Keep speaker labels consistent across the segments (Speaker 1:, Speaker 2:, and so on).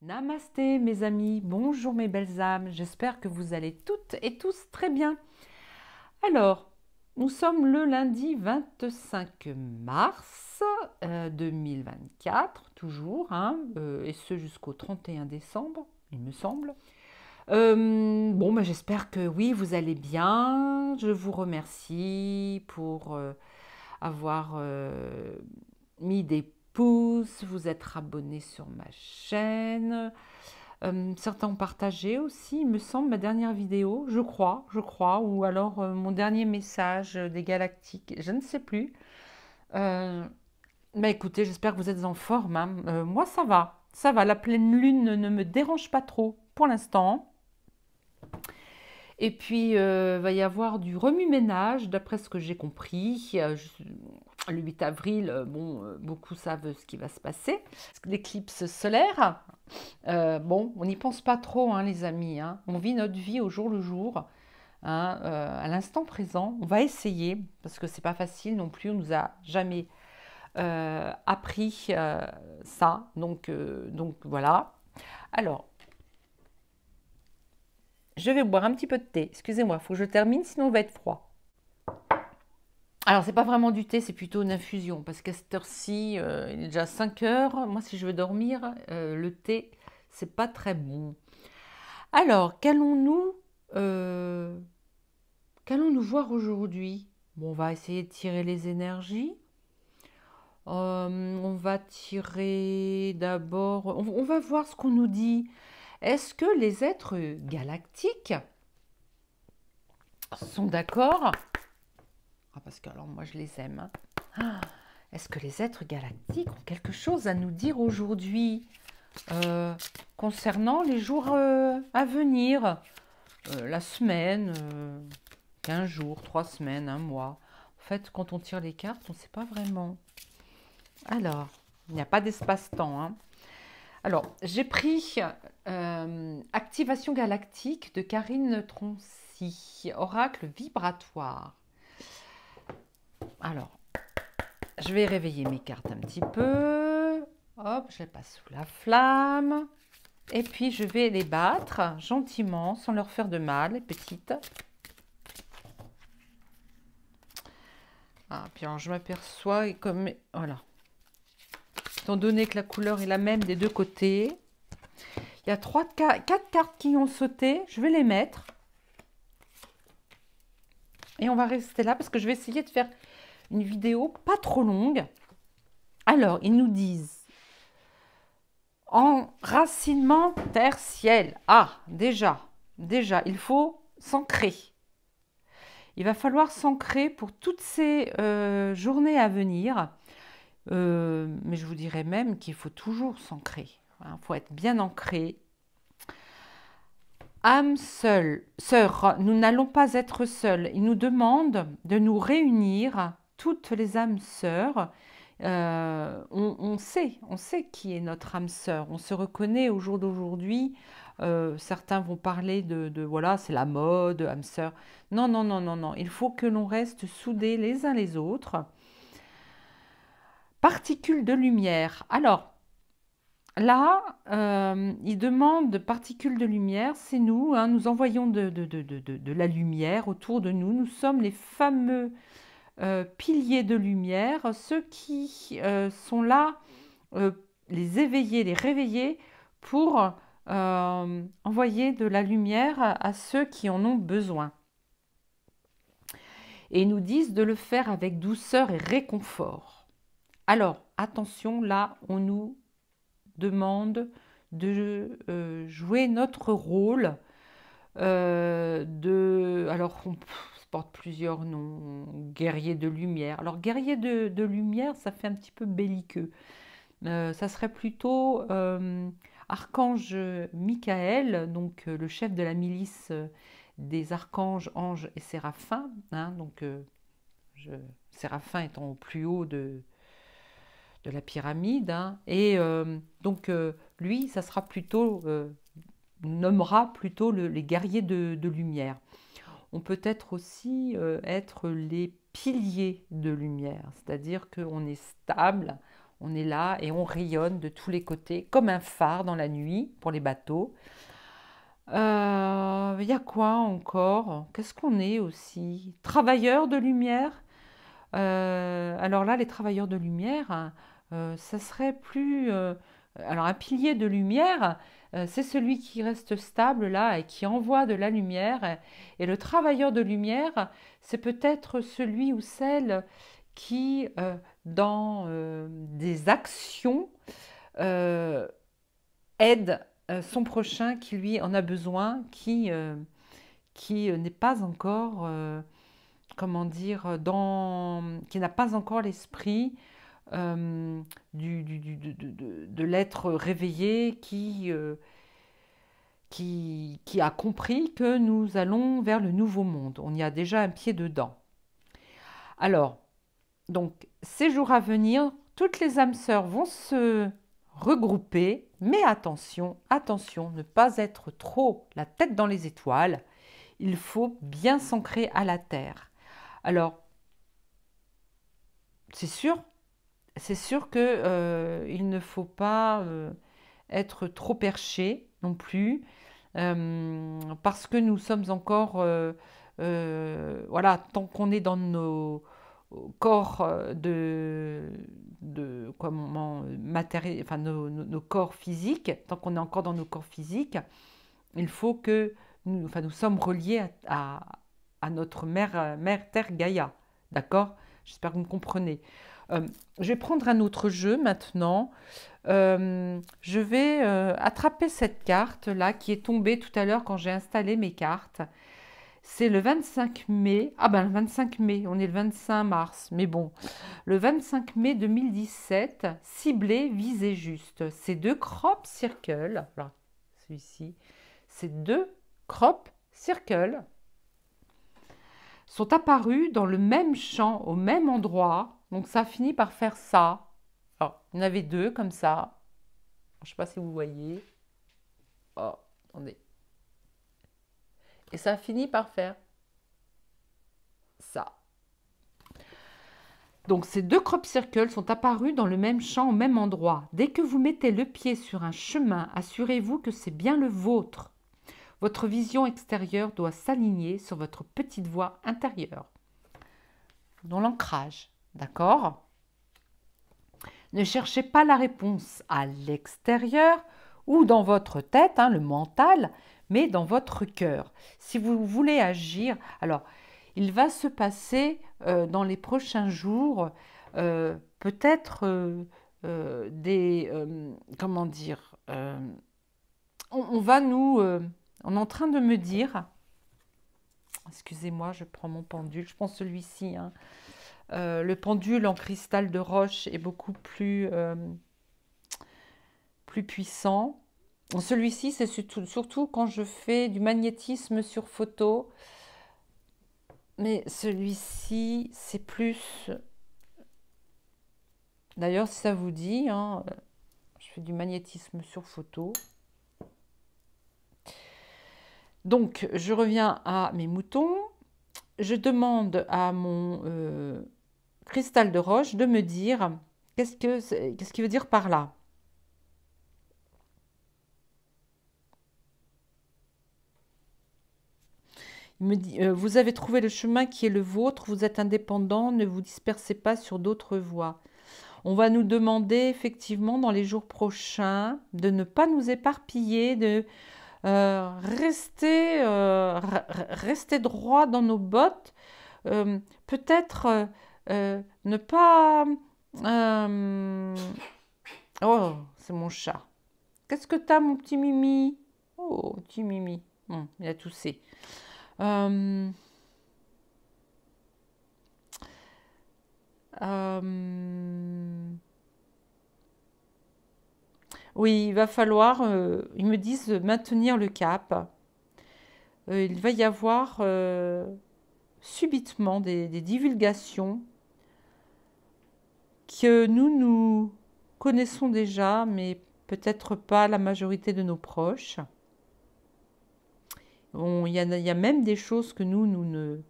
Speaker 1: Namasté mes amis, bonjour mes belles âmes, j'espère que vous allez toutes et tous très bien. Alors, nous sommes le lundi 25 mars 2024, toujours, et ce jusqu'au 31 décembre, il me semble. Bon, bah, j'espère que oui, vous allez bien. Je vous remercie pour avoir mis des pouces, vous êtes abonnés sur ma chaîne. Certains ont partagé aussi, il me semble, ma dernière vidéo, je crois, ou alors mon dernier message des Galactiques, je ne sais plus. Mais écoutez, j'espère que vous êtes en forme, hein. Moi, ça va, la pleine lune ne me dérange pas trop pour l'instant. Et puis, il va y avoir du remue-ménage, d'après ce que j'ai compris. Le 8 avril, beaucoup savent ce qui va se passer. L'éclipse solaire, bon, on n'y pense pas trop, hein, les amis, hein. On vit notre vie au jour le jour, hein, à l'instant présent. On va essayer, parce que c'est pas facile non plus. On nous a jamais appris ça. Donc voilà. Alors, je vais boire un petit peu de thé. Excusez-moi, il faut que je termine, sinon il va être froid. Alors, c'est pas vraiment du thé, c'est plutôt une infusion, parce qu'à cette heure-ci, il est déjà 5 heures. Moi, si je veux dormir, le thé, c'est pas très bon. Alors, qu'allons-nous voir aujourd'hui? Bon, on va essayer de tirer les énergies. On va tirer d'abord, on va voir ce qu'on nous dit. Est-ce que les êtres galactiques sont d'accord? Ah, parce que alors moi je les aime, hein. Est-ce que les êtres galactiques ont quelque chose à nous dire aujourd'hui concernant les jours à venir? La semaine, 15 jours, 3 semaines, un mois. En fait, quand on tire les cartes, on ne sait pas vraiment. Alors, il n'y a pas d'espace-temps, hein. Alors, j'ai pris Activation galactique de Karine Troncy, oracle vibratoire. Alors, je vais réveiller mes cartes un petit peu. Hop, je les passe sous la flamme. Et puis, je vais les battre gentiment, sans leur faire de mal, les petites. Ah, puis alors, je m'aperçois, et comme... Voilà. Étant donné que la couleur est la même des deux côtés, il y a 4 cartes qui ont sauté. Je vais les mettre. Et on va rester là parce que je vais essayer de faire une vidéo pas trop longue. Alors, ils nous disent enracinement terre-ciel. Ah, déjà, il faut s'ancrer. Il va falloir s'ancrer pour toutes ces journées à venir. Mais je vous dirais même qu'il faut toujours s'ancrer. Il faut être bien ancré. Âme seule, sœur, nous n'allons pas être seuls. Il nous demande de nous réunir, toutes les âmes sœurs. On sait qui est notre âme sœur. On se reconnaît au jour d'aujourd'hui. Certains vont parler voilà, c'est la mode, âme sœur. Non, non, non, non, non. Il faut que l'on reste soudés les uns les autres. Particules de lumière. Alors, là, il demande de particules de lumière, c'est nous, hein, nous envoyons de la lumière autour de nous. Nous sommes les fameux piliers de lumière, ceux qui sont là, les éveiller, les réveiller pour envoyer de la lumière à ceux qui en ont besoin. Et ils nous disent de le faire avec douceur et réconfort. Alors, attention, là, on nous demande de jouer notre rôle. Alors, on porte plusieurs noms. Guerrier de lumière. Alors, guerrier de lumière, ça fait un petit peu belliqueux. Ça serait plutôt archange Michael, donc le chef de la milice des archanges, anges et séraphins, hein, donc Séraphin étant au plus haut de la pyramide, hein, et donc lui, ça sera plutôt, nommera plutôt les guerriers de lumière. On peut être aussi être les piliers de lumière, c'est-à-dire qu'on est stable, On est là et on rayonne de tous les côtés, comme un phare dans la nuit pour les bateaux. Il y a quoi encore? Qu'est-ce qu'on est aussi? Travailleurs de lumière. Alors là, les travailleurs de lumière, hein, ça serait plus... alors un pilier de lumière, c'est celui qui reste stable là et qui envoie de la lumière. Et le travailleur de lumière, c'est peut-être celui ou celle qui, dans des actions, euh, aide son prochain qui lui en a besoin, qui n'est pas encore, comment dire, qui n'a pas encore l'esprit de l'être réveillé qui a compris que nous allons vers le nouveau monde. On y a déjà un pied dedans. Alors, donc, ces jours à venir, toutes les âmes sœurs vont se regrouper, mais attention, attention, ne pas être trop la tête dans les étoiles. Il faut bien s'ancrer à la terre. Alors, c'est sûr, que il ne faut pas être trop perché non plus, parce que nous sommes encore, voilà, tant qu'on est dans nos corps comment matériel, enfin nos corps physiques, tant qu'on est encore dans nos corps physiques, il faut que nous, enfin, nous sommes reliés à notre mère Terre Gaïa, d'accord? J'espère que vous me comprenez. Je vais prendre un autre jeu maintenant. Je vais attraper cette carte là qui est tombée tout à l'heure quand j'ai installé mes cartes. C'est le 25 mai. Ah ben le 25 mai, on est le 25 mars. Mais bon, le 25 mai 2017, ciblé, visé juste. Ces deux crop circles, voilà, celui-ci, ces deux crop circles sont apparus dans le même champ, au même endroit. Donc ça finit par faire ça. Alors, il y en avait deux comme ça. Je ne sais pas si vous voyez. Oh, attendez. Et ça finit par faire ça. Donc ces deux crop circles sont apparus dans le même champ au même endroit. Dès que vous mettez le pied sur un chemin, assurez-vous que c'est bien le vôtre. Votre vision extérieure doit s'aligner sur votre petite voix intérieure. Dans l'ancrage, d'accord? Ne cherchez pas la réponse à l'extérieur ou dans votre tête, hein, le mental, mais dans votre cœur. Si vous voulez agir, alors il va se passer dans les prochains jours peut-être des... comment dire on va nous... on est en train de me dire... Excusez-moi, je prends mon pendule. Je pense celui-ci. Hein. Le pendule en cristal de roche est beaucoup plus puissant. Celui-ci, c'est surtout quand je fais du magnétisme sur photo. Mais celui-ci, c'est plus... D'ailleurs, si ça vous dit, hein, je fais du magnétisme sur photo. Donc, je reviens à mes moutons. Je demande à mon cristal de roche de me dire qu'est-ce qu'il veut dire par là. Il me dit, vous avez trouvé le chemin qui est le vôtre, vous êtes indépendant, ne vous dispersez pas sur d'autres voies. On va nous demander effectivement dans les jours prochains de ne pas nous éparpiller, de rester droit dans nos bottes, peut-être ne pas... oh, c'est mon chat. Qu'est-ce que t'as, mon petit Mimi? Oh, petit Mimi. Il a toussé. Euh, oui, il va falloir, ils me disent, maintenir le cap. Il va y avoir subitement des divulgations que nous connaissons déjà, mais peut-être pas la majorité de nos proches. Bon, il y a même des choses que nous ne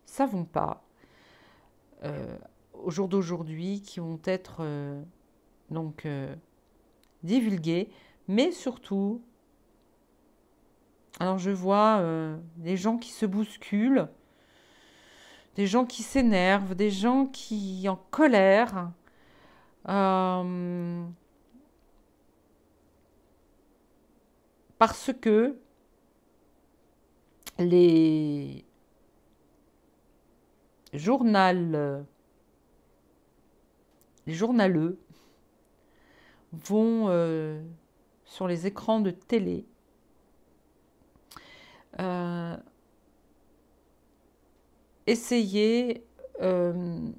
Speaker 1: savons pas au jour d'aujourd'hui qui vont être donc divulguer, mais surtout, alors je vois des gens qui se bousculent, des gens qui s'énervent, des gens qui en colère, euh, parce que les les journaleux vont sur les écrans de télé euh, essayer de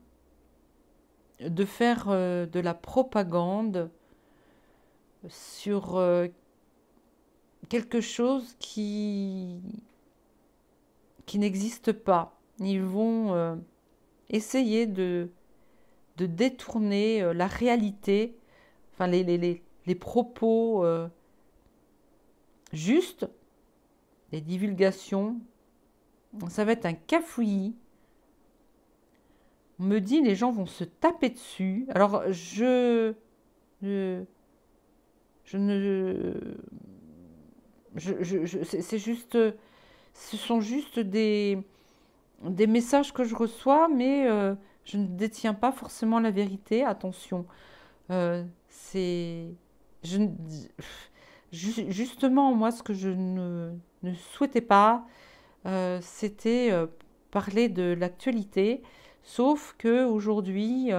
Speaker 1: faire de la propagande sur quelque chose qui n'existe pas. Ils vont essayer de détourner la réalité, enfin les propos justes, les divulgations. Ça va être un cafouillis. On me dit les gens vont se taper dessus. Alors je ne c'est juste, ce sont juste des messages que je reçois, mais je ne détiens pas forcément la vérité. Attention, c'est je, justement moi ce que je ne souhaitais pas, c'était parler de l'actualité, sauf que aujourd'hui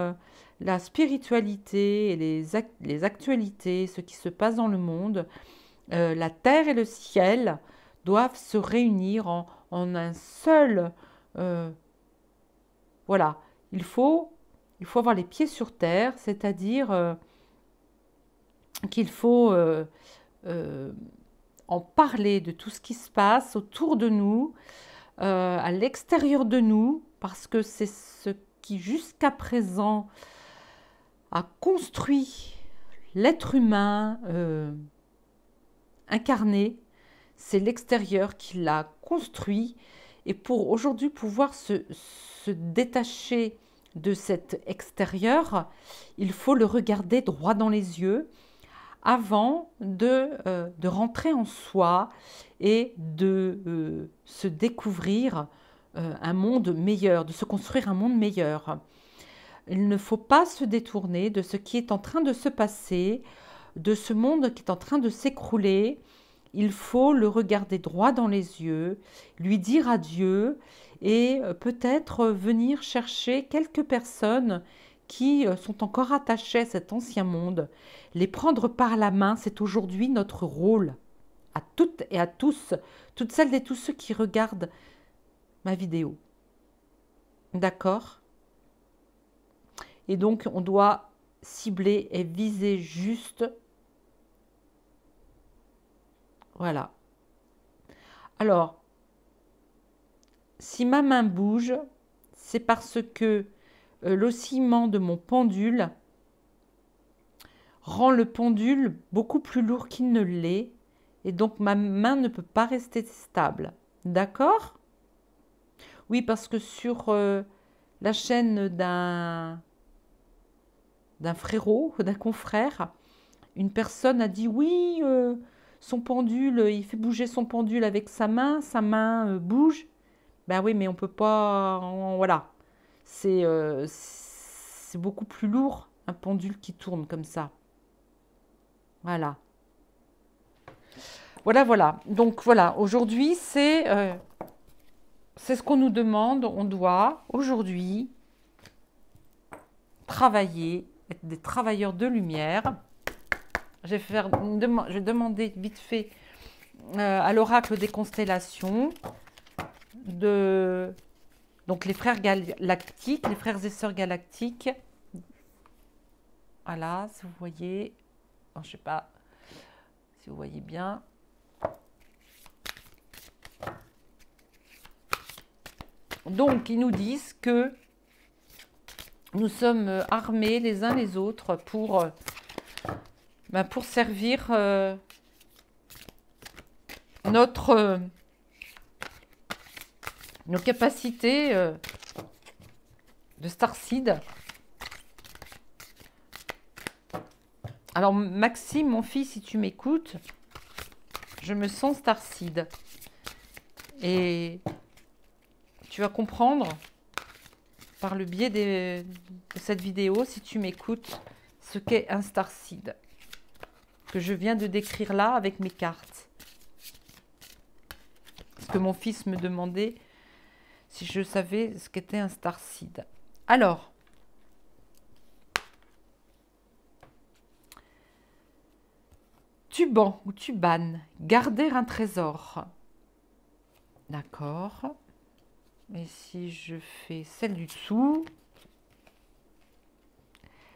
Speaker 1: la spiritualité et les actualités, ce qui se passe dans le monde, la terre et le ciel doivent se réunir en un seul. euh, voilà, il faut avoir les pieds sur terre, c'est-à-dire qu'il faut euh, en parler de tout ce qui se passe autour de nous, à l'extérieur de nous, parce que c'est ce qui jusqu'à présent a construit l'être humain incarné. C'est l'extérieur qui l'a construit. Et pour aujourd'hui pouvoir se détacher de cet extérieur, il faut le regarder droit dans les yeux avant de rentrer en soi et de se découvrir un monde meilleur, de se construire un monde meilleur. Il ne faut pas se détourner de ce qui est en train de se passer, de ce monde qui est en train de s'écrouler. Il faut le regarder droit dans les yeux, lui dire adieu et peut-être venir chercher quelques personnes qui sont encore attachées à cet ancien monde. Les prendre par la main, c'est aujourd'hui notre rôle, à toutes et à tous, toutes celles et tous ceux qui regardent ma vidéo. D'accord? Et donc, on doit cibler et viser juste. Voilà. Alors, si ma main bouge, c'est parce que l'oscillement de mon pendule rend le pendule beaucoup plus lourd qu'il ne l'est. Et donc, ma main ne peut pas rester stable. D'accord? Oui, parce que sur la chaîne d'un frérot, d'un confrère, une personne a dit oui, son pendule, il fait bouger son pendule avec sa main bouge. Ben oui, mais on peut pas, voilà, c'est beaucoup plus lourd un pendule qui tourne comme ça. Voilà. Voilà, voilà. Donc voilà, aujourd'hui, c'est ce qu'on nous demande. On doit aujourd'hui travailler, être des travailleurs de lumière. Je vais demander vite fait à l'oracle des constellations donc les frères galactiques, les frères et sœurs galactiques. Voilà, si vous voyez, je ne sais pas si vous voyez bien. Donc, ils nous disent que nous sommes armés les uns les autres pour servir nos capacités de Starseed. Alors, Maxime, mon fils, si tu m'écoutes, je me sens starseed. Et tu vas comprendre, par le biais de cette vidéo, si tu m'écoutes, ce qu'est un starseed. Que je viens de décrire là avec mes cartes. Parce que mon fils me demandait si je savais ce qu'était un starseed. Alors, Tuban ou Tubane, garder un trésor. D'accord. Et si je fais celle du dessous,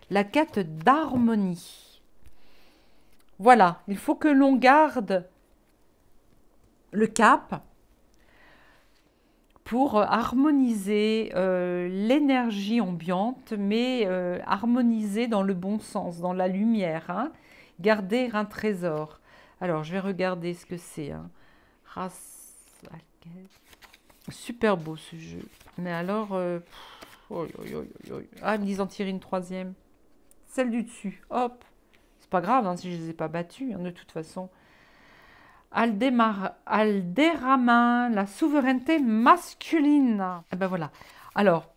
Speaker 1: la quête d'harmonie. Voilà, il faut que l'on garde le cap pour harmoniser l'énergie ambiante, mais harmoniser dans le bon sens, dans la lumière. Hein. Garder un trésor. Alors, je vais regarder ce que c'est. Hein. Super beau ce jeu. Mais alors... Ah, ils me disent en tirer une troisième. Celle du dessus. Hop. C'est pas grave hein, si je ne les ai pas battus, hein, de toute façon. Alderamin, la souveraineté masculine. Et ben voilà. Alors,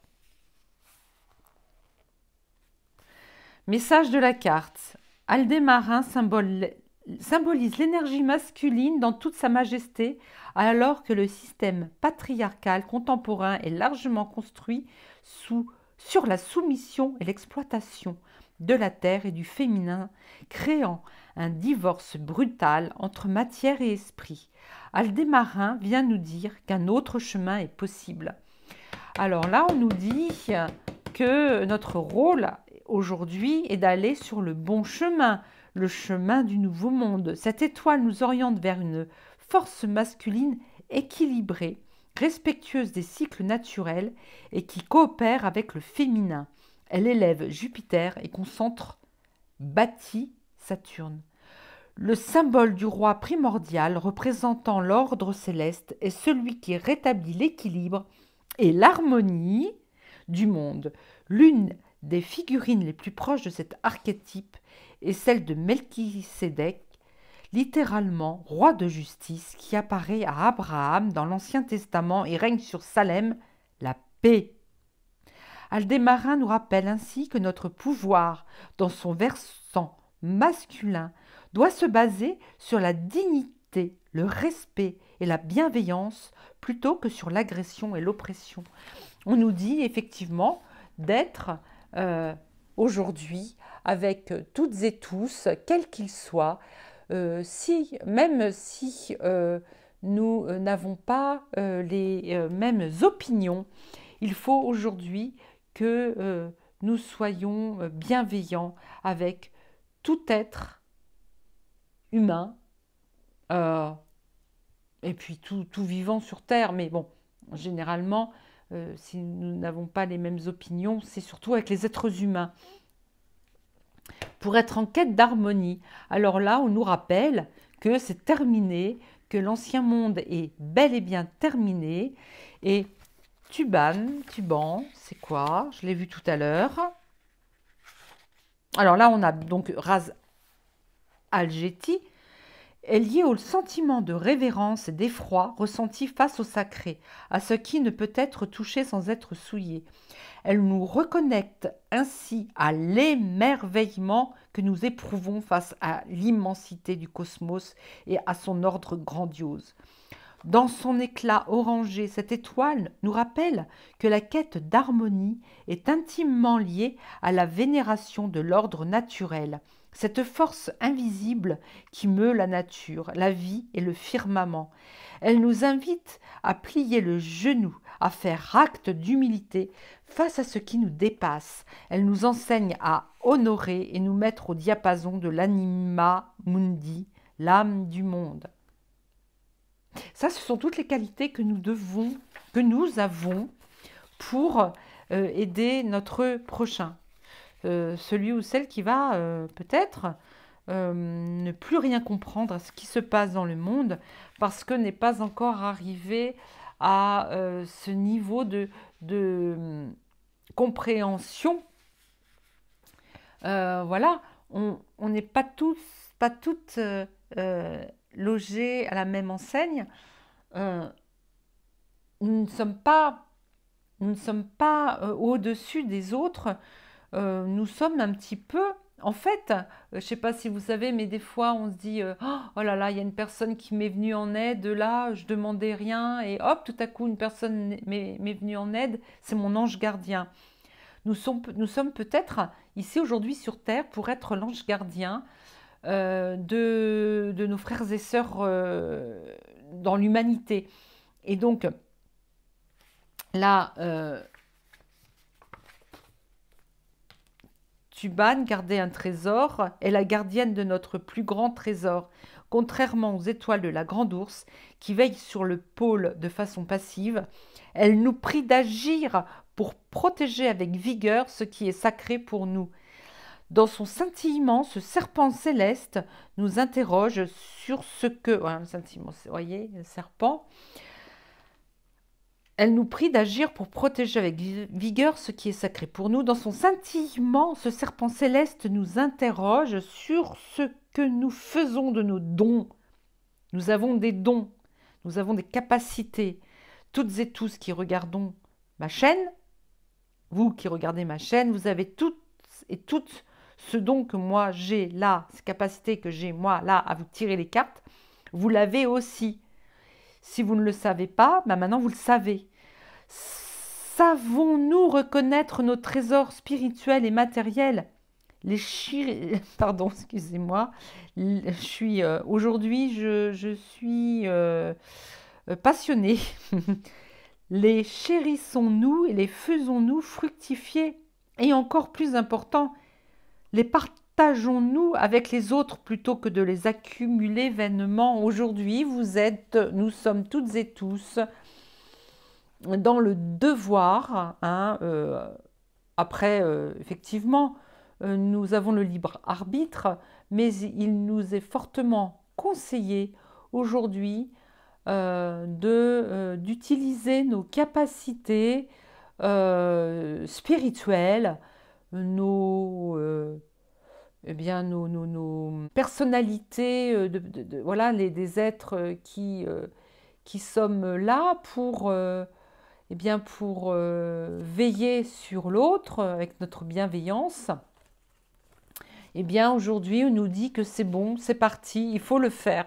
Speaker 1: message de la carte. Aldémarin symbolise l'énergie masculine dans toute sa majesté, alors que le système patriarcal contemporain est largement construit sur la soumission et l'exploitation de la terre et du féminin, créant un divorce brutal entre matière et esprit. Aldémarin vient nous dire qu'un autre chemin est possible. Alors là, on nous dit que notre rôle aujourd'hui est d'aller sur le bon chemin, le chemin du nouveau monde. Cette étoile nous oriente vers une force masculine équilibrée, respectueuse des cycles naturels et qui coopère avec le féminin. Elle élève Jupiter et concentre, bâtit Saturne. Le symbole du roi primordial représentant l'ordre céleste est celui qui rétablit l'équilibre et l'harmonie du monde. L'une des figurines les plus proches de cet archétype est celle de Melchisédek, littéralement roi de justice, qui apparaît à Abraham dans l'Ancien Testament et règne sur Salem, la paix. Aldémarin nous rappelle ainsi que notre pouvoir, dans son versant masculin, doit se baser sur la dignité, le respect et la bienveillance plutôt que sur l'agression et l'oppression. On nous dit effectivement d'être aujourd'hui avec toutes et tous, quels qu'ils soient, même si nous n'avons pas les mêmes opinions, il faut aujourd'hui que nous soyons bienveillants avec tout être humain et puis tout vivant sur Terre. Mais bon, généralement, si nous n'avons pas les mêmes opinions, c'est surtout avec les êtres humains. Pour être en quête d'harmonie. Alors là, on nous rappelle que c'est terminé, que l'ancien monde est bel et bien terminé. Et Tuban, c'est quoi? Je l'ai vu tout à l'heure. Alors là, on a donc Ras Algeti, est lié au sentiment de révérence et d'effroi ressenti face au sacré, à ce qui ne peut être touché sans être souillé. Elle nous reconnecte ainsi à l'émerveillement que nous éprouvons face à l'immensité du cosmos et à son ordre grandiose. Dans son éclat orangé, cette étoile nous rappelle que la quête d'harmonie est intimement liée à la vénération de l'ordre naturel, cette force invisible qui meut la nature, la vie et le firmament. Elle nous invite à plier le genou, à faire acte d'humilité face à ce qui nous dépasse. Elle nous enseigne à honorer et nous mettre au diapason de l'anima mundi, l'âme du monde. Ça, ce sont toutes les qualités que nous avons pour aider notre prochain. Celui ou celle qui va peut-être ne plus rien comprendre à ce qui se passe dans le monde parce que n'est pas encore arrivé à ce niveau de compréhension. Voilà, on n'est pas tous, pas toutes logées à la même enseigne. Euh, nous ne sommes pas au-dessus des autres. Nous sommes un petit peu, en fait, je ne sais pas si vous savez, mais des fois on se dit oh là là, il y a une personne qui m'est venue en aide, là, je demandais rien, et hop, tout à coup, une personne m'est venue en aide, c'est mon ange gardien. Nous sommes peut-être ici aujourd'hui sur Terre pour être l'ange gardien de nos frères et sœurs dans l'humanité. Et donc, là, Tuban gardait un trésor, est la gardienne de notre plus grand trésor, contrairement aux étoiles de la grande ours qui veillent sur le pôle de façon passive. Elle nous prie d'agir pour protéger avec vigueur ce qui est sacré pour nous. Dans son scintillement, ce serpent céleste nous interroge sur ce que... Voilà, le scintillement, vous voyez, le serpent. Elle nous prie d'agir pour protéger avec vigueur ce qui est sacré pour nous. Dans son scintillement, ce serpent céleste nous interroge sur ce que nous faisons de nos dons. Nous avons des dons, nous avons des capacités. Toutes et tous qui regardons ma chaîne, vous qui regardez ma chaîne, vous avez toutes et toutes ce don que moi j'ai là, ces capacités que j'ai moi là à vous tirer les cartes, vous l'avez aussi. Si vous ne le savez pas, maintenant vous le savez. Savons-nous reconnaître nos trésors spirituels et matériels? Pardon, excusez-moi. Aujourd'hui, je suis passionnée. Les chérissons-nous et les faisons-nous fructifier? Et encore plus important, les partageons-nous avec les autres plutôt que de les accumuler vainement? Aujourd'hui, nous sommes toutes et tous dans le devoir. Après, effectivement, nous avons le libre arbitre, mais il nous est fortement conseillé aujourd'hui d'utiliser nos capacités spirituelles, nos personnalités, voilà, des êtres qui sommes là pour veiller sur l'autre avec notre bienveillance. Aujourd'hui, on nous dit que c'est bon, c'est parti, il faut le faire.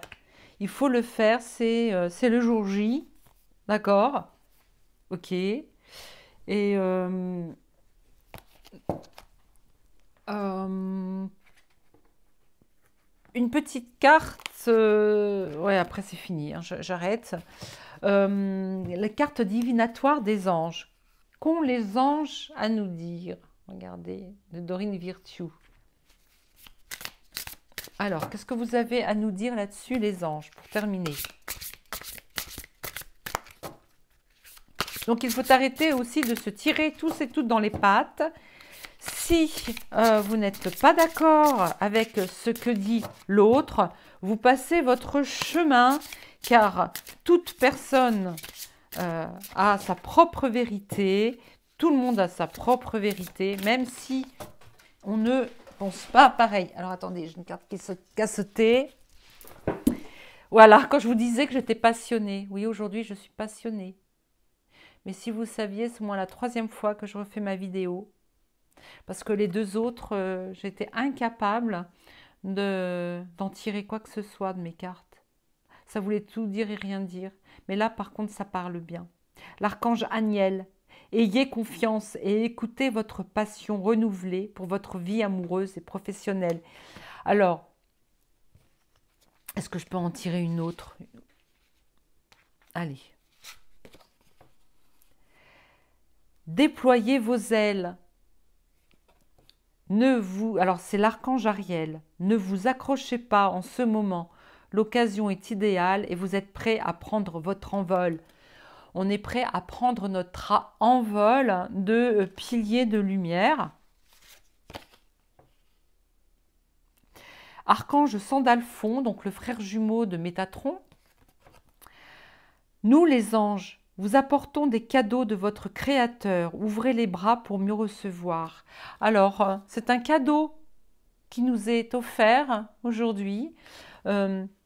Speaker 1: Il faut le faire, c'est le jour J, d'accord? Ok. Et une petite carte, ouais, après c'est fini, hein, j'arrête. La carte divinatoire des anges. Qu'ont les anges à nous dire? Regardez, de Dorine Virtue. Alors, qu'est-ce que vous avez à nous dire là-dessus, les anges, pour terminer? Donc, il faut arrêter aussi de se tirer tous et toutes dans les pattes. Si vous n'êtes pas d'accord avec ce que dit l'autre, vous passez votre chemin, car toute personne a sa propre vérité. Tout le monde a sa propre vérité, même si on ne pense pas pareil. Alors attendez, j'ai une carte qui a sauté. Voilà, quand je vous disais que j'étais passionnée. Oui, aujourd'hui, je suis passionnée. Mais si vous saviez, c'est moi la 3e fois que je refais ma vidéo. Parce que les 2 autres, j'étais incapable d'en tirer quoi que ce soit de mes cartes. Ça voulait tout dire et rien dire. Mais là, par contre, ça parle bien. L'archange Aniel. Ayez confiance et écoutez votre passion renouvelée pour votre vie amoureuse et professionnelle. Alors, est-ce que je peux en tirer une autre? Allez. Déployez vos ailes. Alors c'est l'archange Ariel. Ne vous accrochez pas en ce moment. L'occasion est idéale et vous êtes prêt à prendre votre envol. On est prêt à prendre notre envol de pilier de lumière. Archange Sandalphon, donc le frère jumeau de Métatron. Nous les anges, vous apportons des cadeaux de votre Créateur. Ouvrez les bras pour mieux recevoir. Alors, c'est un cadeau qui nous est offert aujourd'hui.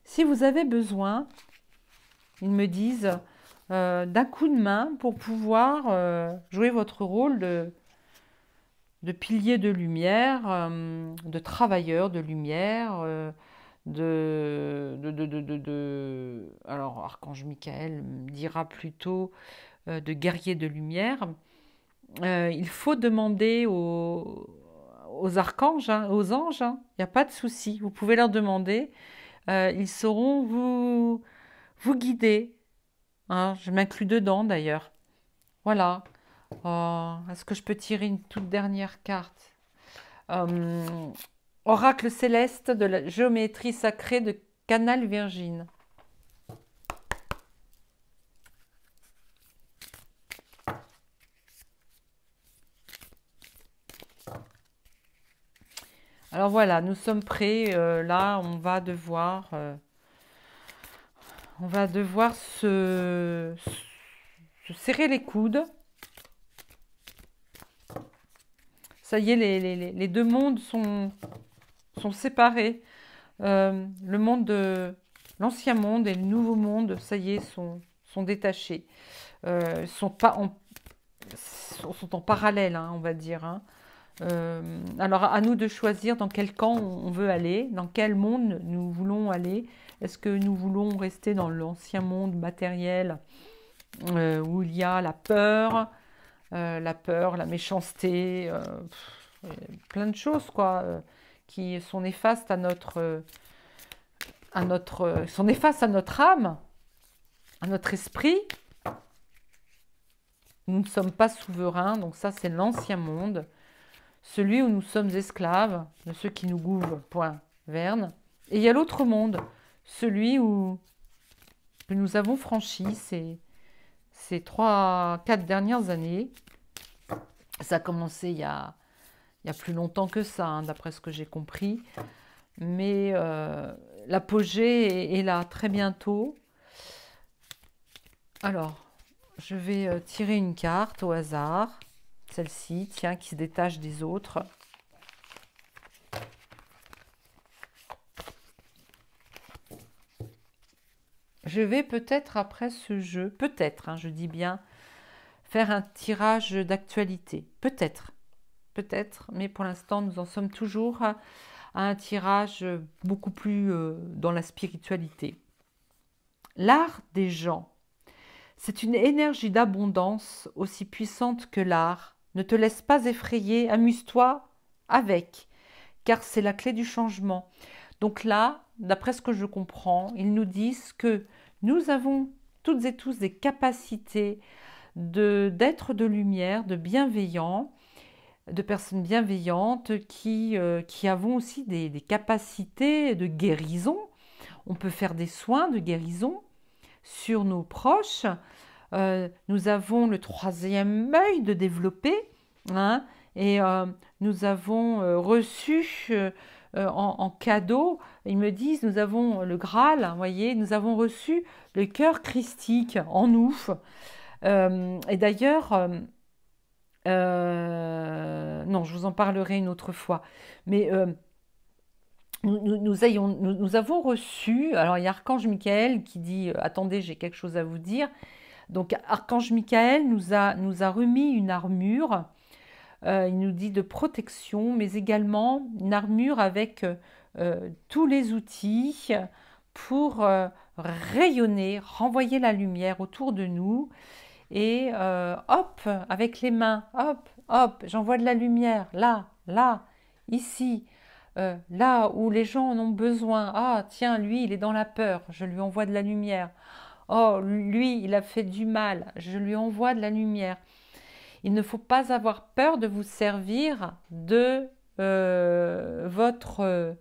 Speaker 1: Si vous avez besoin, ils me disent, d'un coup de main pour pouvoir jouer votre rôle de pilier de lumière, de travailleur de lumière, alors Archange Michael me dira plutôt de guerrier de lumière. Il faut demander aux archanges, hein, aux anges, il n'y a pas de souci, vous pouvez leur demander, ils sauront vous guider. Hein, je m'inclus dedans d'ailleurs. Voilà. Est-ce que je peux tirer une toute dernière carte? Oracle céleste de la géométrie sacrée de Canal Virgin. Alors voilà, nous sommes prêts. Là, on va devoir se serrer les coudes. Ça y est, les deux mondes sont séparés. Le monde l'ancien monde et le nouveau monde, ça y est, sont détachés. Sont en parallèle, hein, on va dire. Hein. Alors à nous de choisir dans quel camp on veut aller, dans quel monde nous voulons aller. Est-ce que nous voulons rester dans l'ancien monde matériel où il y a la peur, la méchanceté, plein de choses quoi, qui sont néfastes sont néfastes à notre âme, à notre esprit. Nous ne sommes pas souverains, donc ça c'est l'ancien monde. Celui où nous sommes esclaves de ceux qui nous gouvent, point, Verne. Et il y a l'autre monde, celui que nous avons franchi ces 3-4 dernières années. Ça a commencé il y a plus longtemps que ça, hein, d'après ce que j'ai compris. Mais l'apogée est là très bientôt. Alors, je vais tirer une carte au hasard. Celle-ci, tiens, qui se détache des autres. Je vais peut-être après ce jeu, peut-être, hein, je dis bien, faire un tirage d'actualité. Peut-être, mais pour l'instant, nous en sommes toujours à un tirage beaucoup plus dans la spiritualité. L'art des gens, c'est une énergie d'abondance aussi puissante que l'art. Ne te laisse pas effrayer, amuse-toi avec, car c'est la clé du changement. Donc là, d'après ce que je comprends, ils nous disent que nous avons toutes et tous des capacités d'être de lumière, de bienveillants, de personnes bienveillantes qui avons aussi des capacités de guérison. On peut faire des soins de guérison sur nos proches. Nous avons le troisième œil de développer, hein, et nous avons reçu en cadeau, ils me disent, nous avons le Graal, vous voyez, nous avons reçu le cœur christique en nous. Et d'ailleurs, non, je vous en parlerai une autre fois, mais nous avons reçu, alors il y a Archange Michael qui dit, attendez, j'ai quelque chose à vous dire. Donc Archange Michael nous a remis une armure, il nous dit de protection, mais également une armure avec tous les outils pour rayonner, renvoyer la lumière autour de nous. Et hop, avec les mains, hop, hop, j'envoie de la lumière, là, là, ici, là où les gens en ont besoin. Ah, tiens, lui, il est dans la peur, je lui envoie de la lumière. Oh, lui, il a fait du mal, je lui envoie de la lumière. Il ne faut pas avoir peur de vous servir de votre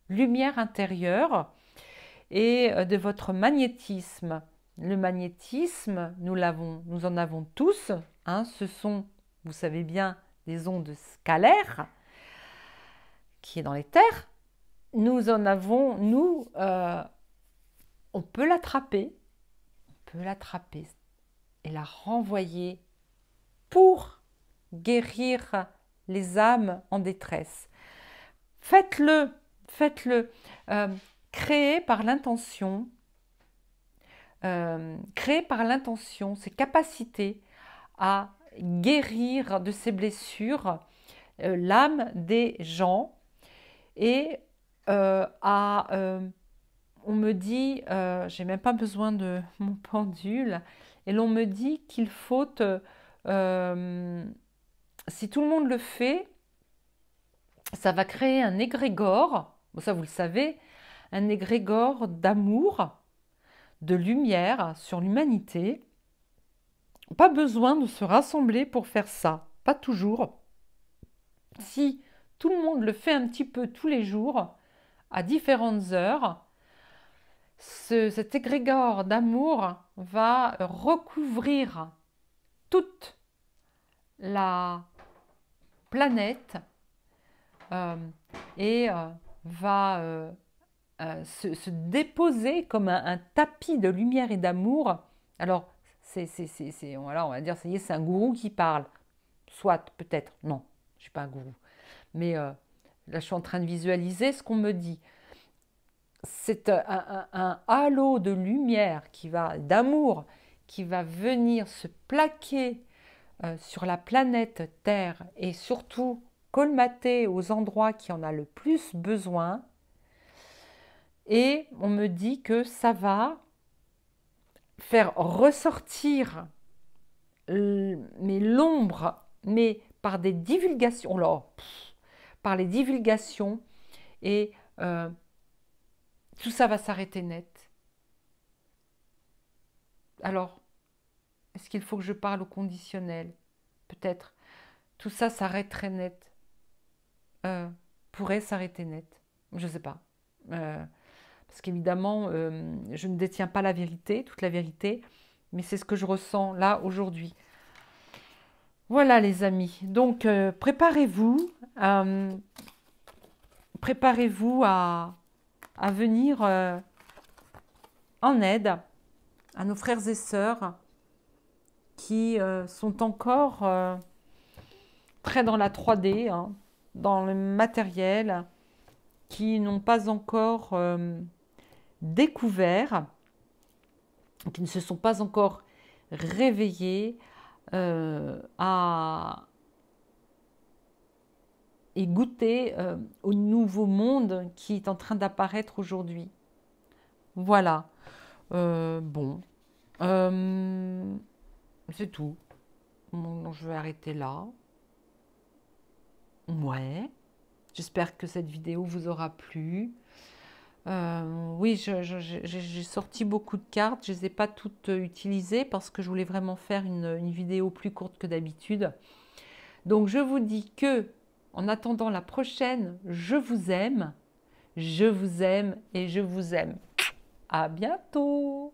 Speaker 1: lumière intérieure et de votre magnétisme. Le magnétisme, nous en avons tous. Hein, ce sont, vous savez bien, des ondes scalaires qui est dans les terres. Nous en avons, on peut l'attraper. Et la renvoyer pour guérir les âmes en détresse. Faites faites-le, faites-le. Créez par l'intention, ces capacités à guérir de ces blessures l'âme des gens et on me dit, j'ai même pas besoin de mon pendule, et l'on me dit qu'il faut, si tout le monde le fait, ça va créer un égrégore, bon, ça vous le savez, un égrégore d'amour, de lumière sur l'humanité. Pas besoin de se rassembler pour faire ça, pas toujours. Si tout le monde le fait un petit peu tous les jours, à différentes heures, cet égrégore d'amour va recouvrir toute la planète et va se déposer comme un tapis de lumière et d'amour. Alors, voilà, on va dire, ça y est, c'est un gourou qui parle. Soit, peut-être, non, je ne suis pas un gourou. Mais là, je suis en train de visualiser ce qu'on me dit. C'est un halo de lumière, d'amour, qui va venir se plaquer sur la planète Terre et surtout colmater aux endroits qui en a le plus besoin. Et on me dit que ça va faire ressortir mais l'ombre, mais par des divulgations, par les divulgations, et tout ça va s'arrêter net. Alors, est-ce qu'il faut que je parle au conditionnel? Peut-être. Tout ça s'arrêterait net. Pourrait s'arrêter net. Je ne sais pas. Parce qu'évidemment, je ne détiens pas la vérité, toute la vérité, mais c'est ce que je ressens là, aujourd'hui. Voilà les amis. Donc, préparez-vous à venir en aide à nos frères et sœurs qui sont encore très dans la 3D, hein, dans le matériel, qui n'ont pas encore découvert, qui ne se sont pas encore réveillés et goûter au nouveau monde qui est en train d'apparaître aujourd'hui. Voilà. Bon. C'est tout. Bon, je vais arrêter là. Ouais. J'espère que cette vidéo vous aura plu. Oui, j'ai sorti beaucoup de cartes. Je ne les ai pas toutes utilisées parce que je voulais vraiment faire une vidéo plus courte que d'habitude. Donc, je vous dis que, en attendant la prochaine, je vous aime et je vous aime. À bientôt!